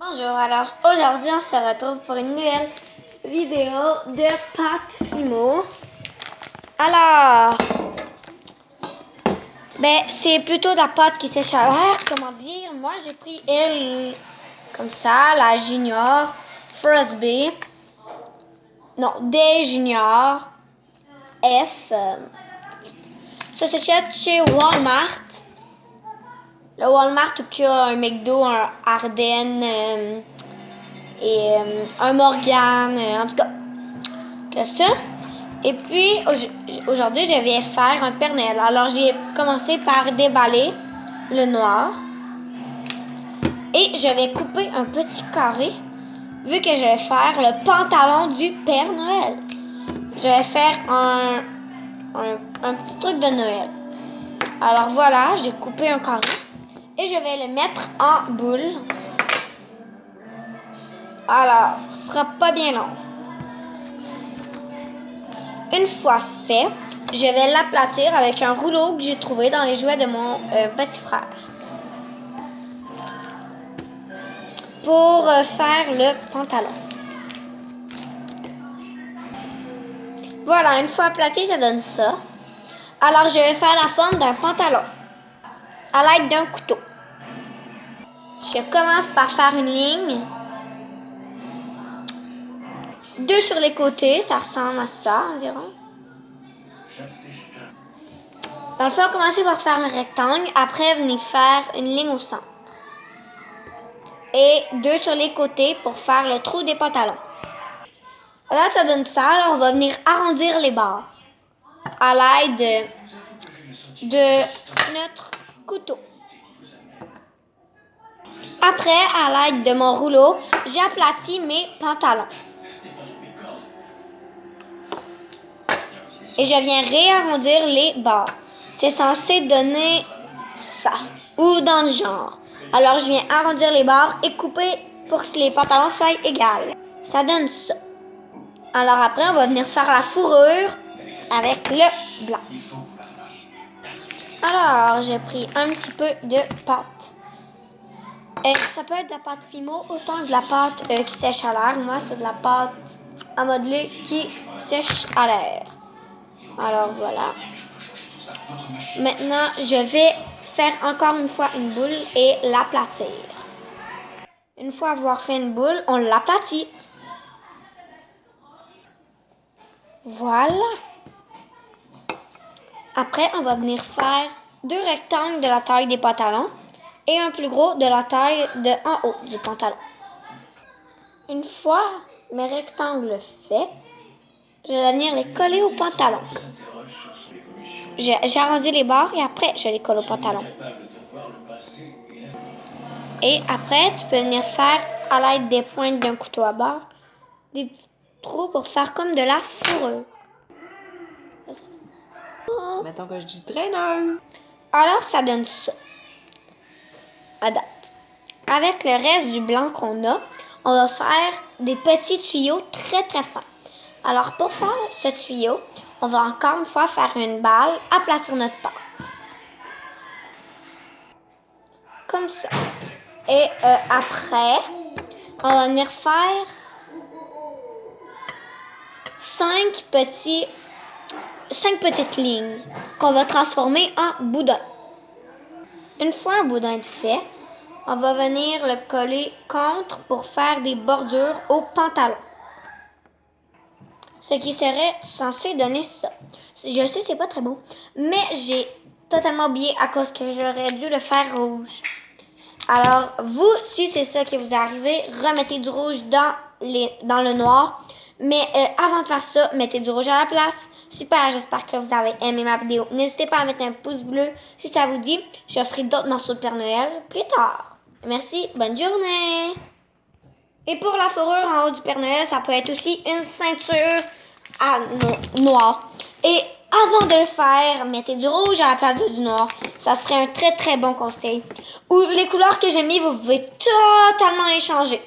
Bonjour, alors aujourd'hui on se retrouve pour une nouvelle vidéo de pâte Fimo. Alors, c'est plutôt de la pâte qui sèche à l'air, comment dire. Moi j'ai pris elle comme ça, la Junior Frosby. Non, des Junior F. Ça s'achète chez Walmart. Le Walmart qui a un McDo, un Ardennes et un Morgan, en tout cas, que ça. Et puis, aujourd'hui, je vais faire un Père Noël. Alors, j'ai commencé par déballer le noir. Et je vais couper un petit carré, vu que je vais faire le pantalon du Père Noël. Je vais faire un petit truc de Noël. Alors voilà, j'ai coupé un carré. Et je vais le mettre en boule. Alors, ce sera pas bien long. Une fois fait, je vais l'aplatir avec un rouleau que j'ai trouvé dans les jouets de mon petit frère. Pour faire le pantalon. Voilà, une fois aplati, ça donne ça. Alors, je vais faire la forme d'un pantalon à l'aide d'un couteau. Je commence par faire une ligne. 2 sur les côtés, ça ressemble à ça environ. Dans le fond, commencez par faire un rectangle. Après, venez faire une ligne au centre. Et 2 sur les côtés pour faire le trou des pantalons. Là, ça donne ça. Alors, on va venir arrondir les bords à l'aide de notre couteau. Après, à l'aide de mon rouleau, j'aplatis mes pantalons. Et je viens réarrondir les bords. C'est censé donner ça, ou dans le genre. Alors, je viens arrondir les bords et couper pour que les pantalons soient égaux. Ça donne ça. Alors après, on va venir faire la fourrure avec le blanc. Alors, j'ai pris un petit peu de pâte. Ça peut être de la pâte Fimo, autant que de la pâte qui sèche à l'air. Moi, c'est de la pâte à modeler qui sèche à l'air. Alors, voilà. Maintenant, je vais faire encore une fois une boule et l'aplatir. Une fois avoir fait une boule, on l'aplatit. Voilà. Après, on va venir faire 2 rectangles de la taille des pantalons et un plus gros de la taille de en haut du pantalon. Une fois mes rectangles faits, je vais venir les coller au pantalon. J'ai arrondi les bords et après, je les colle au pantalon. Et après, tu peux venir faire, à l'aide des pointes d'un couteau à beurre, des petits trous pour faire comme de la fourrure. Mettons que je dis traîneur. Alors, ça donne ça. À date. Avec le reste du blanc qu'on a, on va faire des petits tuyaux très très fins. Alors, pour faire ce tuyau, on va encore une fois faire une balle, aplatir notre pâte. Comme ça. Et après, on va venir faire 5 petites lignes qu'on va transformer en boudin. Une fois un boudin fait, on va venir le coller contre pour faire des bordures au pantalon. Ce qui serait censé donner ça. Je sais, c'est pas très beau, mais j'ai totalement oublié à cause que j'aurais dû le faire rouge. Alors, vous, si c'est ça qui vous est arrivé, remettez du rouge dans le noir. Mais avant de faire ça, mettez du rouge à la place. Super, j'espère que vous avez aimé ma vidéo. N'hésitez pas à mettre un pouce bleu si ça vous dit. Je ferai d'autres morceaux de Père Noël plus tard. Merci, bonne journée! Et pour la fourrure en haut du Père Noël, ça peut être aussi une ceinture noire. Et avant de le faire, mettez du rouge à la place du noir. Ça serait un très très bon conseil. Ou les couleurs que j'ai mis, vous pouvez totalement les changer.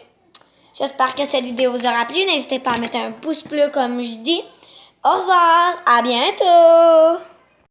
J'espère que cette vidéo vous aura plu. N'hésitez pas à mettre un pouce bleu comme je dis. Au revoir, à bientôt!